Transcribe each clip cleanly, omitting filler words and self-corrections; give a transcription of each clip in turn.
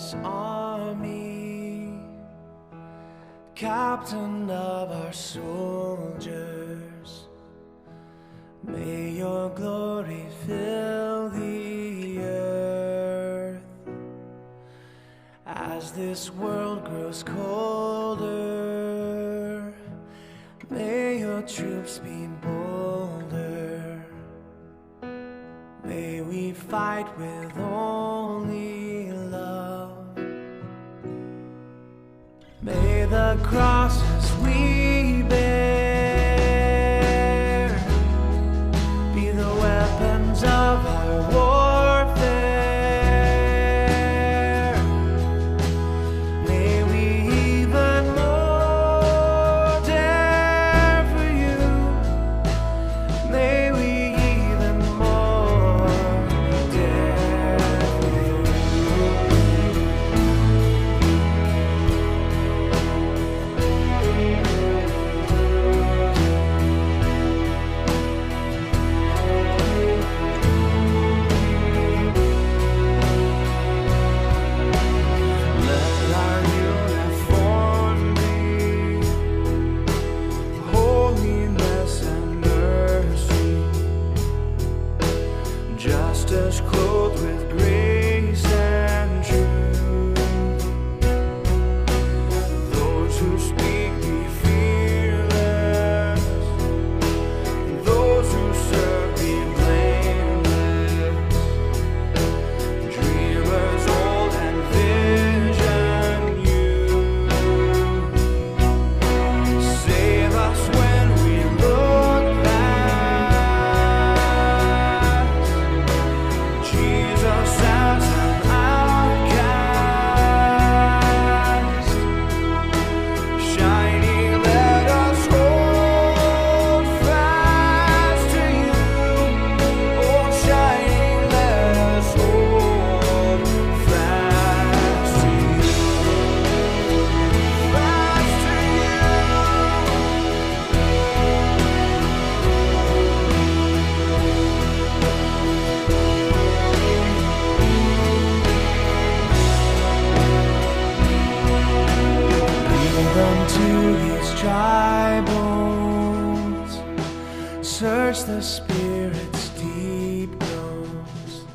this army, captain of our soldiers. May your glory fill the earth. As this world grows colder, may your troops be bolder. May we fight with only love. May the crosses we bear be the weapons of our warfare. May we even more dare for you. May we even more dare for you. Let our uniform be holiness and mercy, justice clothed with grace and truth. Those who speak be fearless, those who serve be blameless. Dreamers old and vision you. Save us when we look past Jesus as an outcast. Shining, let us hold fast to you. Oh, shining, let us hold fast to you. Fast to you. Breathe unto these dry bones, search the spirit's deep groans.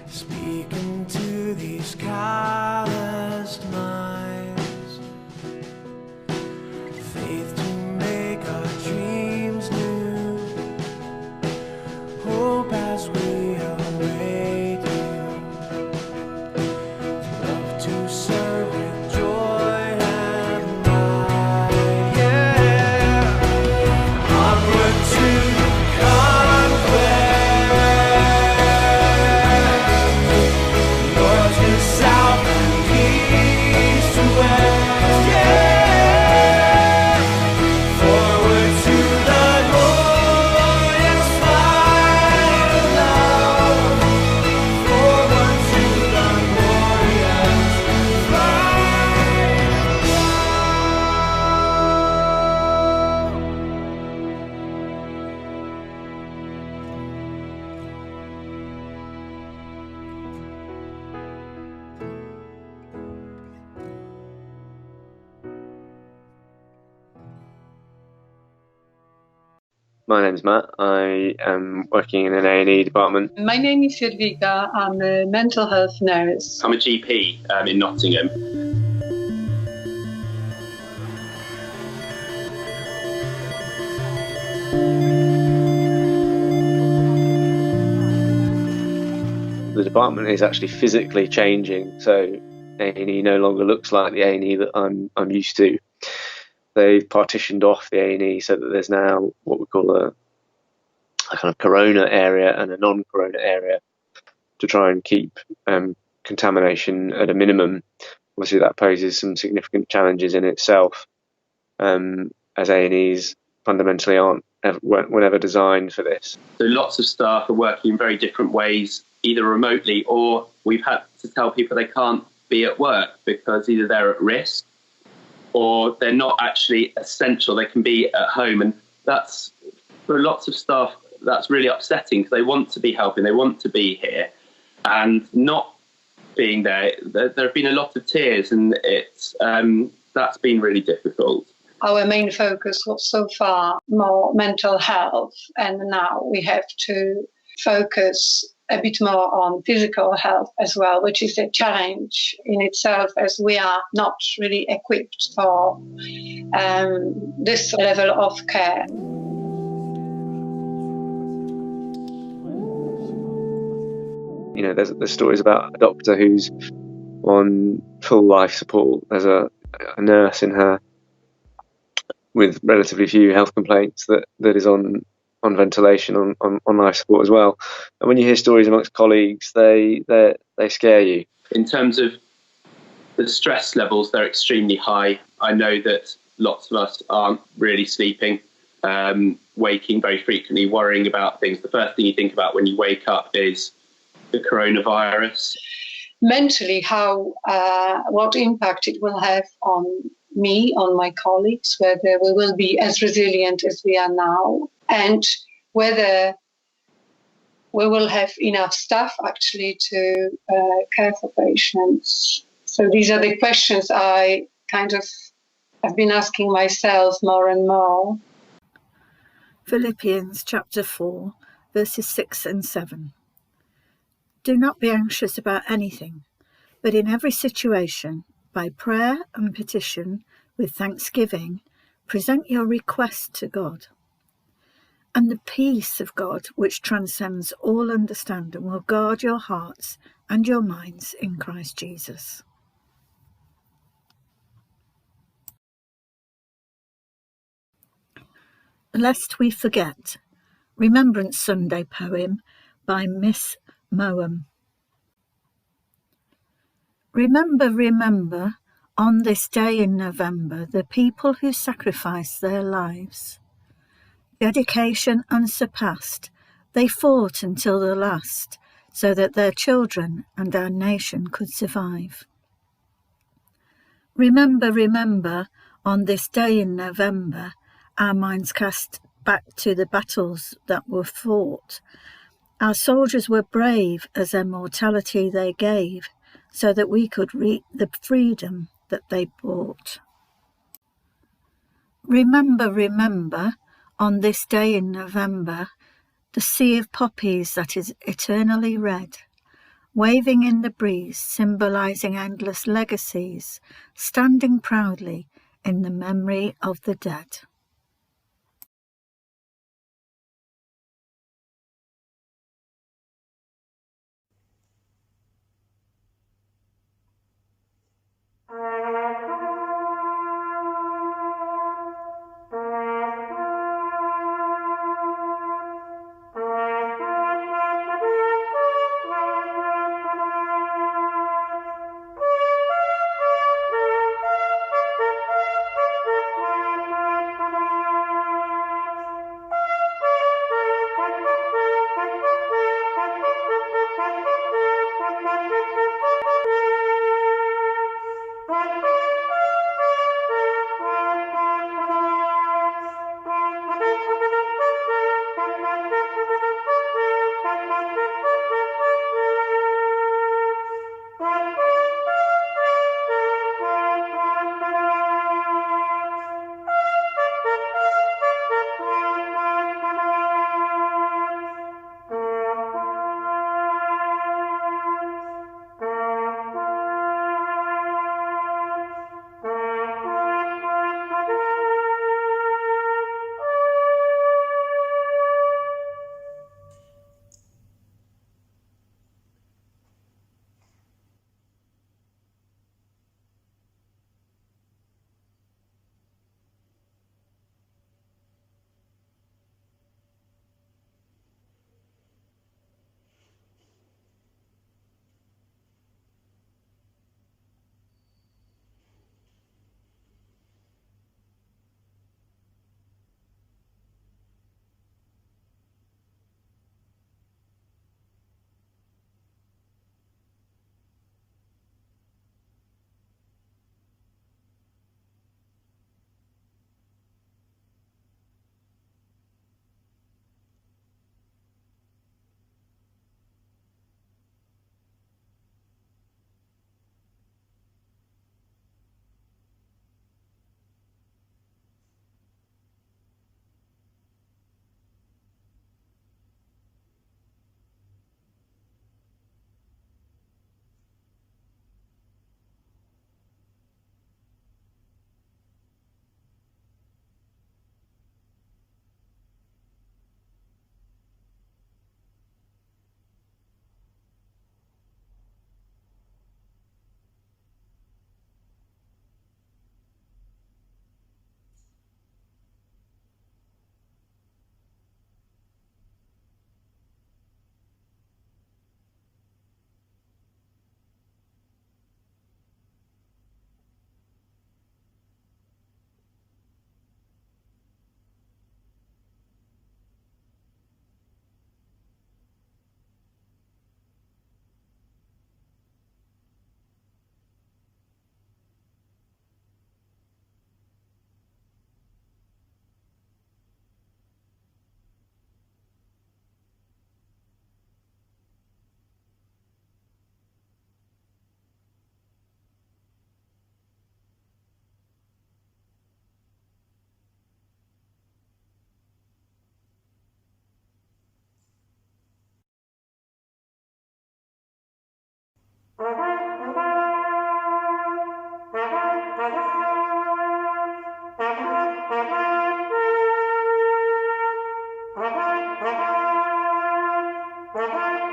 Speak into these calloused minds, faith to make our dreams new, hope as we await you, love to serve with joy and might. Yeah, onward to conquest, north to south and east to west. Yeah, forward to the glorious light of love. Forward to the glorious light of My name's Matt. I am working in an A&E department. My name is Jadwiga. I'm a mental health nurse. I'm a GP in Nottingham. The department is actually physically changing, so A&E no longer looks like the A&E that I'm used to. They've partitioned off the A&E so that there's now what we call a kind of corona area and a non-corona area to try and keep contamination at a minimum. Obviously, that poses some significant challenges in itself, as A&Es fundamentally were never designed for this. So lots of staff are working in very different ways, either remotely or we've had to tell people they can't be at work because either they're at risk or they're not actually essential. They can be at home, and that's, for lots of staff, that's really upsetting because they want to be helping, they want to be here, and not being there. There have been a lot of tears, and that's been really difficult. Our main focus was so far more mental health, and now we have to focus a bit more on physical health as well, which is a challenge in itself, as we are not really equipped for this level of care. You know, there's stories about a doctor who's on full life support. There's a nurse in her with relatively few health complaints that is on ventilation, on life support as well. And when you hear stories amongst colleagues, they scare you. In terms of the stress levels, they're extremely high. I know that lots of us aren't really sleeping, waking very frequently, worrying about things. The first thing you think about when you wake up is the coronavirus. Mentally, what impact it will have on me, on my colleagues, whether we will be as resilient as we are now, and whether we will have enough staff actually to care for patients. So these are the questions I kind of have been asking myself more and more. Philippians chapter 4, verses 6 and 7. Do not be anxious about anything, but in every situation, by prayer and petition, with thanksgiving, present your request to God. And the peace of God, which transcends all understanding, will guard your hearts and your minds in Christ Jesus. Lest we forget, Remembrance Sunday poem by Miss Moam. Remember, remember, on this day in November, the people who sacrificed their lives. Dedication unsurpassed, they fought until the last, so that their children and our nation could survive. Remember, remember, on this day in November, our minds cast back to the battles that were fought. Our soldiers were brave as their mortality they gave, so that we could reap the freedom that they bought. Remember, remember, on this day in November, the sea of poppies that is eternally red, waving in the breeze, symbolizing endless legacies, standing proudly in the memory of the dead.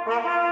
Oh.